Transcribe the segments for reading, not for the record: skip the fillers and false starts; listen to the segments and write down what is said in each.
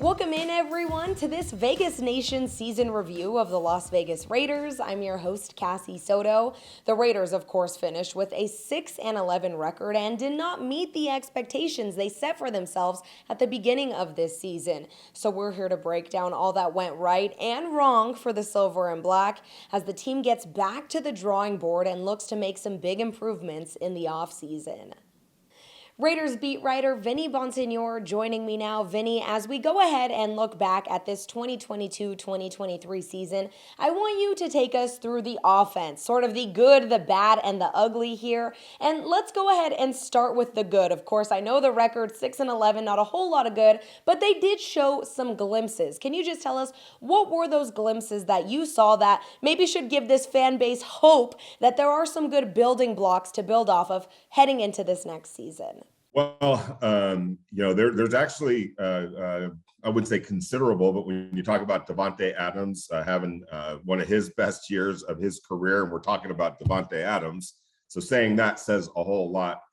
Welcome in, everyone, to this Vegas Nation season review of the Las Vegas Raiders. I'm your host, Cassie Soto. The Raiders, of course, finished with a 6-11 record and did not meet the expectations they set for themselves at the beginning of this season. So we're here to break down all that went right and wrong for the Silver and Black as the team gets back to the drawing board and looks to make some big improvements in the offseason. Raiders beat writer Vinny Bonsignor joining me now. Vinny, as we go ahead and look back at this 2022-2023 season, I want you to take us through the offense, sort of the good, the bad, and the ugly here. And let's go ahead and start with the good. Of course, I know the record 6-11, not a whole lot of good, but they did show some glimpses. Can you just tell us what were those glimpses that you saw that maybe should give this fan base hope that there are some good building blocks to build off of heading into this next season? Well, there's actually, I would say considerable, but when you talk about Davante Adams having one of his best years of his career, and we're talking about Davante Adams, so saying that says a whole lot.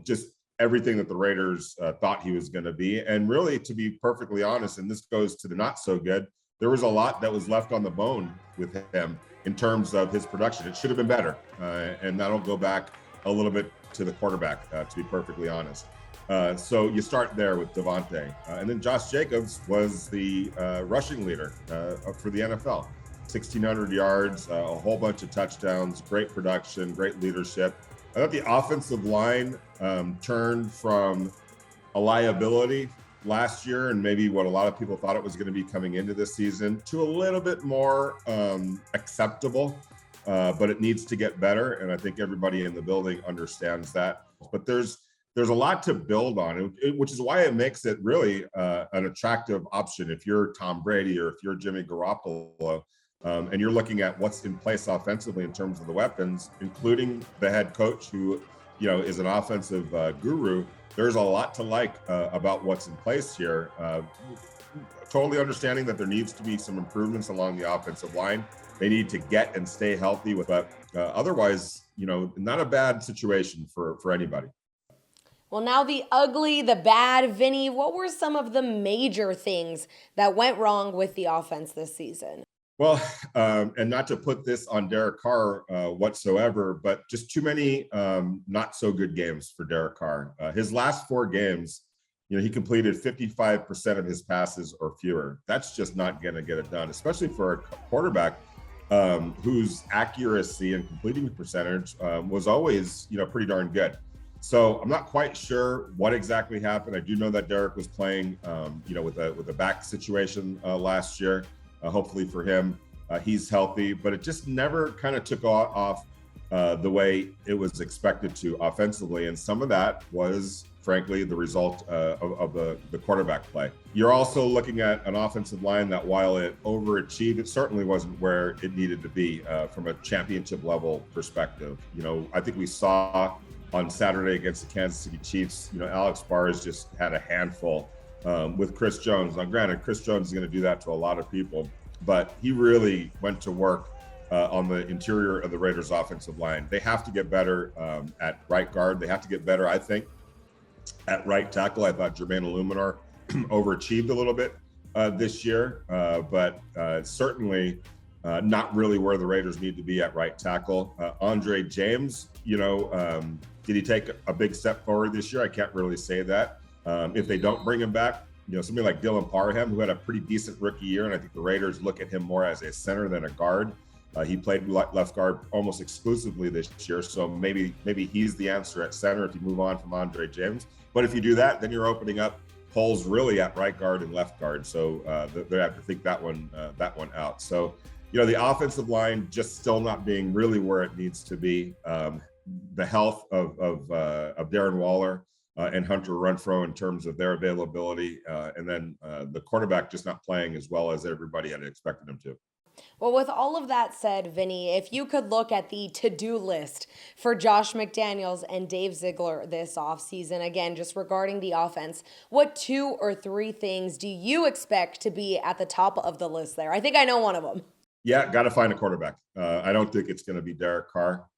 Just everything that the Raiders thought he was going to be. And really, to be perfectly honest, and this goes to the not so good, there was a lot that was left on the bone with him in terms of his production. It should have been better. And that'll go back a little bit to the quarterback, to be perfectly honest. So you start there with Davante. And then Josh Jacobs was the rushing leader for the NFL. 1,600 yards, a whole bunch of touchdowns, great production, great leadership. I thought the offensive line turned from a liability last year and maybe what a lot of people thought it was going to be coming into this season to a little bit more acceptable. But it needs to get better, and I think everybody in the building understands that. But there's a lot to build on, which is why it makes it really an attractive option if you're Tom Brady or if you're Jimmy Garoppolo, and you're looking at what's in place offensively in terms of the weapons, including the head coach who, is an offensive guru. There's a lot to like about what's in place here. Totally understanding that there needs to be some improvements along the offensive line. They need to get and stay healthy but otherwise, not a bad situation for anybody. Well, now the ugly, the bad. Vinny, what were some of the major things that went wrong with the offense this season? Well, and not to put this on Derek Carr whatsoever, but just too many not so good games for Derek Carr. His last 4 games, he completed 55% of his passes or fewer. That's just not going to get it done, especially for a quarterback whose accuracy and completing percentage was always, pretty darn good. So I'm not quite sure what exactly happened. I do know that Derek was playing, with a back situation last year. Hopefully for him, he's healthy, but it just never kind of took off the way it was expected to offensively. And some of that was, frankly, the result of the quarterback play. You're also looking at an offensive line that, while it overachieved, it certainly wasn't where it needed to be from a championship level perspective. I think we saw on Saturday against the Kansas City Chiefs, Alex Barrs just had a handful with Chris Jones. Now, granted, Chris Jones is going to do that to a lot of people, but he really went to work on the interior of the Raiders offensive line. They have to get better at right guard. They have to get better, I think, at right tackle. I thought Jermaine Illuminor overachieved a little bit this year, but certainly not really where the Raiders need to be at right tackle. Andre James, did he take a big step forward this year? I can't really say that. If they don't bring him back, somebody like Dylan Parham, who had a pretty decent rookie year, and I think the Raiders look at him more as a center than a guard. He played left guard almost exclusively this year, so maybe he's the answer at center if you move on from Andre James. But if you do that, then you're opening up holes really at right guard and left guard. So they have to think that one out. So the offensive line just still not being really where it needs to be. The health of Darren Waller and Hunter Renfrow in terms of their availability, and then the quarterback just not playing as well as everybody had expected him to. Well, with all of that said, Vinny, if you could look at the to-do list for Josh McDaniels and Dave Ziegler this offseason, again, just regarding the offense, what 2 or 3 things do you expect to be at the top of the list there? I think I know one of them. Yeah, got to find a quarterback. I don't think it's going to be Derek Carr.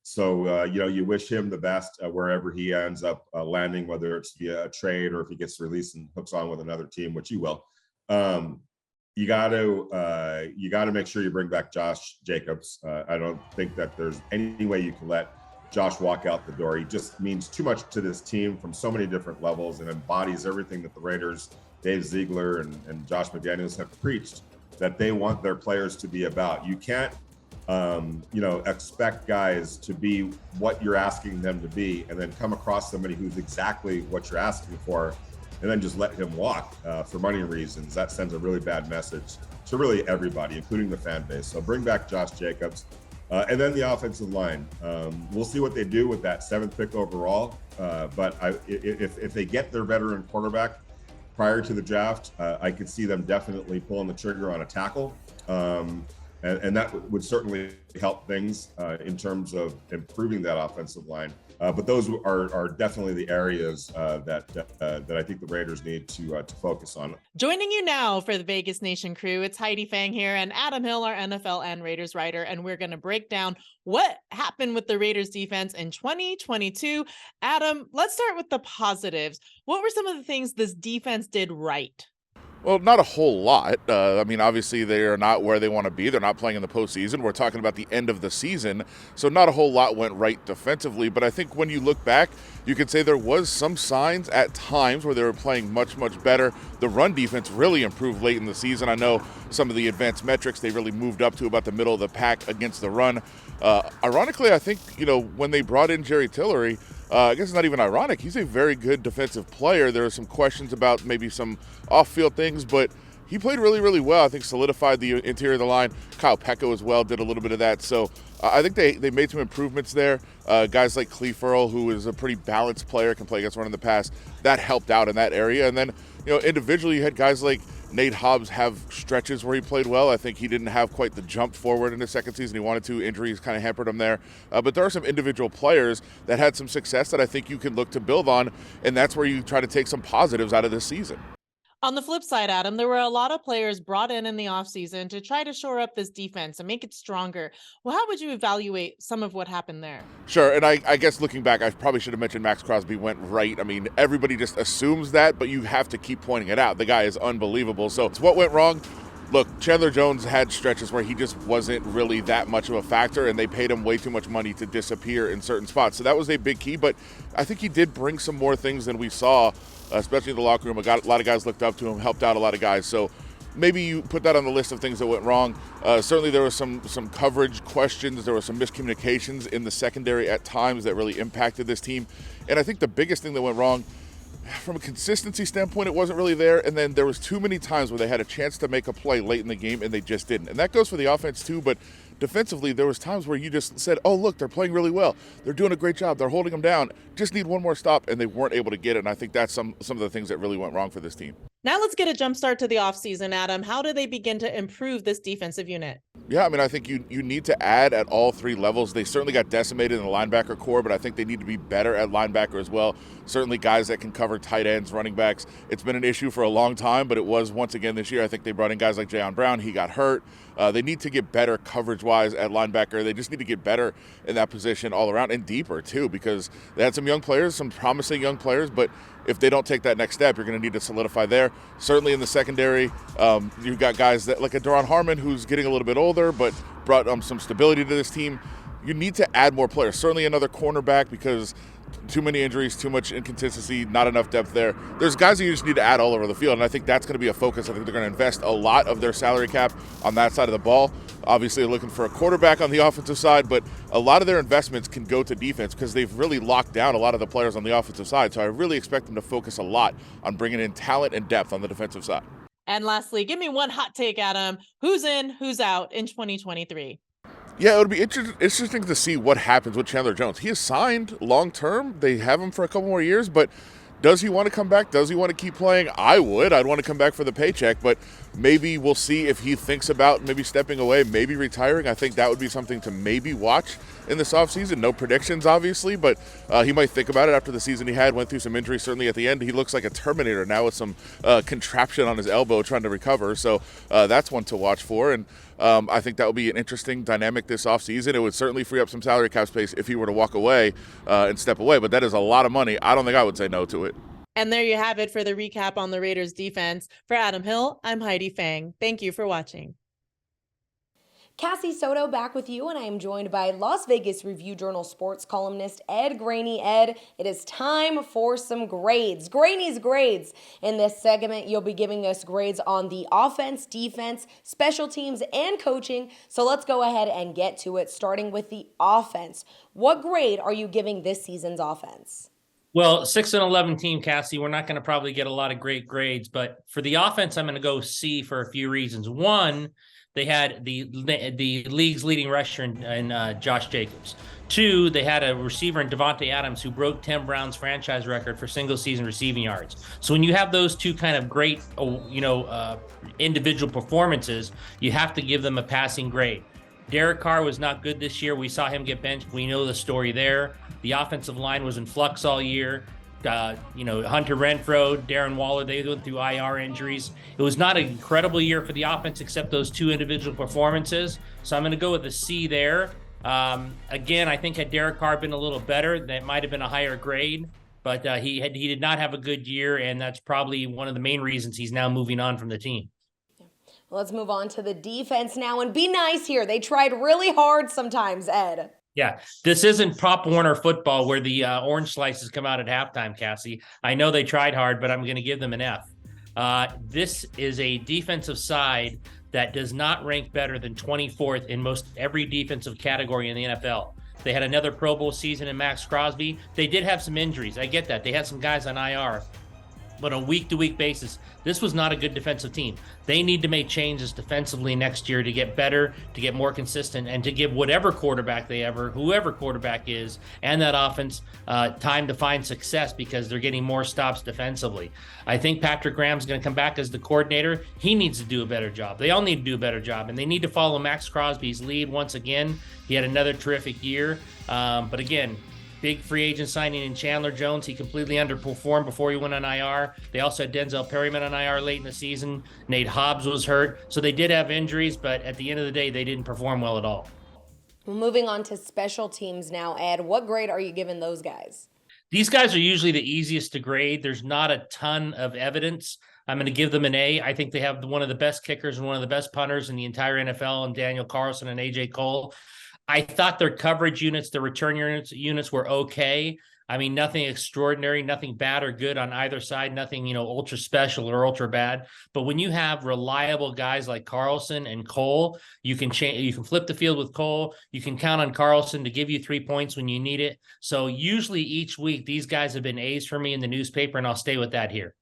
So, you wish him the best wherever he ends up landing, whether it's via a trade or if he gets released and hooks on with another team, which he will. You got to make sure you bring back Josh Jacobs. I don't think that there's any way you can let Josh walk out the door. He just means too much to this team from so many different levels and embodies everything that the Raiders, Dave Ziegler and Josh McDaniels have preached that they want their players to be about. You can't, expect guys to be what you're asking them to be and then come across somebody who's exactly what you're asking for and then just let him walk for money reasons. That sends a really bad message to really everybody, including the fan base. So bring back Josh Jacobs. And then the offensive line. We'll see what they do with that 7th pick overall. But if they get their veteran quarterback prior to the draft, I could see them definitely pulling the trigger on a tackle. And that would certainly help things in terms of improving that offensive line. But those are definitely the areas that I think the Raiders need to focus on. Joining you now for the Vegas Nation crew, it's Heidi Fang here and Adam Hill, our NFL and Raiders writer, and we're going to break down what happened with the Raiders defense in 2022. Adam, let's start with the positives. What were some of the things this defense did right? Well, not a whole lot. Obviously, they are not where they want to be. They're not playing in the postseason. We're talking about the end of the season. So not a whole lot went right defensively. But I think when you look back, you could say there was some signs at times where they were playing much, much better. The run defense really improved late in the season. I know some of the advanced metrics, they really moved up to about the middle of the pack against the run. Ironically, I think, when they brought in Jerry Tillery, I guess it's not even ironic. He's a very good defensive player. There are some questions about maybe some off-field things, but he played really, really well. I think solidified the interior of the line. Kyle Pecco as well did a little bit of that. So I think they made some improvements there. Guys like Cleve Ferrell, who is a pretty balanced player, can play against run in the pass. That helped out in that area. And then, individually you had guys like Nate Hobbs have stretches where he played well. I think he didn't have quite the jump forward in his second season. He wanted to. Injuries kind of hampered him there. But there are some individual players that had some success that I think you can look to build on, and that's where you try to take some positives out of this season. On the flip side, Adam, there were a lot of players brought in the offseason to try to shore up this defense and make it stronger. Well, how would you evaluate some of what happened there? Sure, and I guess looking back, I probably should have mentioned Max Crosby went right. Everybody just assumes that, but you have to keep pointing it out. The guy is unbelievable. So what went wrong? Look, Chandler Jones had stretches where he just wasn't really that much of a factor, and they paid him way too much money to disappear in certain spots. So that was a big key, but I think he did bring some more things than we saw, especially in the locker room. A lot of guys looked up to him, helped out a lot of guys. So maybe you put that on the list of things that went wrong. Certainly there were some coverage questions. There were some miscommunications in the secondary at times that really impacted this team. And I think the biggest thing that went wrong, from a consistency standpoint, it wasn't really there. And then there was too many times where they had a chance to make a play late in the game and they just didn't. And that goes for the offense too, but defensively, there was times where you just said, oh, look, they're playing really well. They're doing a great job. They're holding them down. Just need one more stop, and they weren't able to get it. And I think that's some of the things that really went wrong for this team. Now let's get a jump start to the offseason, Adam. How do they begin to improve this defensive unit? Yeah, I think you need to add at all three levels. They certainly got decimated in the linebacker core, but I think they need to be better at linebacker as well. Certainly guys that can cover tight ends, running backs. It's been an issue for a long time, but it was once again this year. I think they brought in guys like Jayon Brown. He got hurt. They need to get better coverage-wise at linebacker. They just need to get better in that position all around and deeper, too, because they had some young players, some promising young players, but if they don't take that next step, you're going to need to solidify there. Certainly in the secondary, you've got guys that like a Daron Harmon, who's getting a little bit older, but brought some stability to this team. You need to add more players. Certainly another cornerback, because too many injuries, too much inconsistency, not enough depth there. There's guys that you just need to add all over the field, and I think that's going to be a focus. I think they're going to invest a lot of their salary cap on that side of the ball. Obviously, they're looking for a quarterback on the offensive side, but a lot of their investments can go to defense because they've really locked down a lot of the players on the offensive side. So I really expect them to focus a lot on bringing in talent and depth on the defensive side. And lastly, give me one hot take, Adam. Who's in, who's out in 2023? Yeah, it would be interesting to see what happens with Chandler Jones. He is signed long-term. They have him for a couple more years, but does he want to come back? Does he want to keep playing? I'd want to come back for the paycheck, but maybe we'll see if he thinks about maybe stepping away, maybe retiring. I think that would be something to maybe watch. in this offseason. No predictions, obviously, but he might think about it after the season he had, went through some injuries. Certainly at the end, he looks like a Terminator now with some contraption on his elbow trying to recover. So that's one to watch for. And I think that will be an interesting dynamic this offseason. It would certainly free up some salary cap space if he were to walk away and step away. But that is a lot of money. I don't think I would say no to it. And there you have it for the recap on the Raiders defense. For Adam Hill, I'm Heidi Fang. Thank you for watching. Cassie Soto back with you, and I am joined by Las Vegas Review-Journal sports columnist Ed Graney. Ed, it is time for some grades. Graney's grades. In this segment, you'll be giving us grades on the offense, defense, special teams, and coaching. So let's go ahead and get to it, starting with the offense. What grade are you giving this season's offense? Well, 6-11 team, Cassie, we're not going to probably get a lot of great grades, but for the offense, I'm going to go C for a few reasons. One, they had the league's leading rusher in Josh Jacobs. Two, they had a receiver in Devontae Adams who broke Tim Brown's franchise record for single-season receiving yards. So when you have those two kind of great, individual performances, you have to give them a passing grade. Derek Carr was not good this year. We saw him get benched. We know the story there. The offensive line was in flux all year. Hunter Renfrow, Darren Waller, they went through IR injuries. It was not an incredible year for the offense except those two individual performances. So I'm going to go with a C there. Again, I think had Derek Carr been a little better, that might have been a higher grade. But he did not have a good year, and that's probably one of the main reasons he's now moving on from the team. Let's move on to the defense now, and be nice here. They tried really hard sometimes, Ed. Yeah, this isn't Pop Warner football where the orange slices come out at halftime, Cassie. I know they tried hard, but I'm going to give them an F. This is a defensive side that does not rank better than 24th in most every defensive category in the NFL. They had another Pro Bowl season in Max Crosby. They did have some injuries. I get that. They had some guys on IR. But on a week-to-week basis, this was not a good defensive team. They need to make changes defensively next year to get better, to get more consistent, and to give whoever quarterback is, and that offense time to find success because they're getting more stops defensively. I think Patrick Graham's going to come back as the coordinator. He needs to do a better job. They all need to do a better job, and they need to follow Max Crosby's lead once again. He had another terrific year, but again, big free agent signing in Chandler Jones. He completely underperformed before he went on IR. They also had Denzel Perryman on IR late in the season. Nate Hobbs was hurt. So they did have injuries, but at the end of the day, they didn't perform well at all. Well, moving on to special teams now, Ed. What grade are you giving those guys? These guys are usually the easiest to grade. There's not a ton of evidence. I'm going to give them an A. I think they have one of the best kickers and one of the best punters in the entire NFL, and Daniel Carlson and A.J. Cole. I thought their coverage units, their return units were okay. I mean, nothing extraordinary, nothing bad or good on either side, nothing, ultra special or ultra bad. But when you have reliable guys like Carlson and Cole, you can flip the field with Cole. You can count on Carlson to give you 3 points when you need it. So usually each week, these guys have been A's for me in the newspaper, and I'll stay with that here.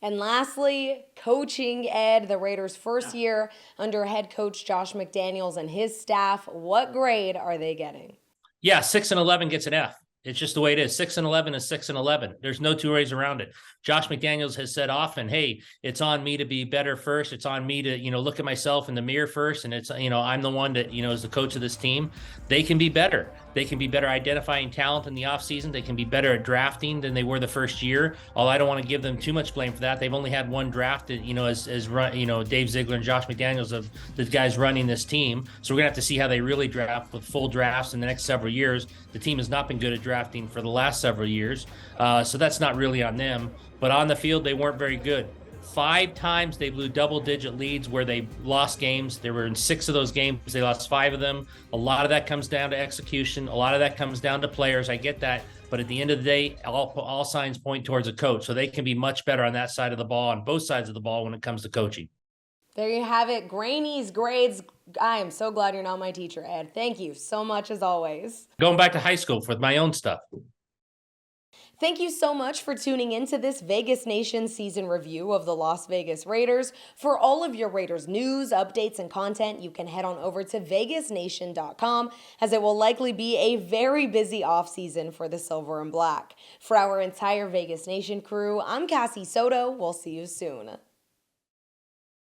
And lastly, coaching, Ed, the Raiders' first year under head coach Josh McDaniels and his staff. What grade are they getting? Yeah, 6-11 gets an F. It's just the way it is. 6-11 is 6-11. There's no two ways around it. Josh McDaniels has said often, hey, it's on me to be better first. It's on me to, look at myself in the mirror first. And it's, I'm the one that, is the coach of this team. They can be better. They can be better identifying talent in the offseason. They can be better at drafting than they were the first year. Although I don't want to give them too much blame for that. They've only had one draft, as run, Dave Ziegler and Josh McDaniels of the guys running this team. So we're going to have to see how they really draft with full drafts in the next several years. The team has not been good at drafting for the last several years. So that's not really on them. But on the field, they weren't very good. 5 times they blew double-digit leads where they lost games. They were in 6 of those games. They lost 5 of them. A lot of that comes down to execution. A lot of that comes down to players. I get that. But at the end of the day, all signs point towards a coach. So they can be much better on that side of the ball, on both sides of the ball when it comes to coaching. There you have it. Graney's grades. I am so glad you're not my teacher, Ed. Thank you so much as always. Going back to high school for my own stuff. Thank you so much for tuning into this Vegas Nation season review of the Las Vegas Raiders. For all of your Raiders news, updates, and content, you can head on over to vegasnation.com, as it will likely be a very busy offseason for the Silver and Black. For our entire Vegas Nation crew, I'm Cassie Soto. We'll see you soon.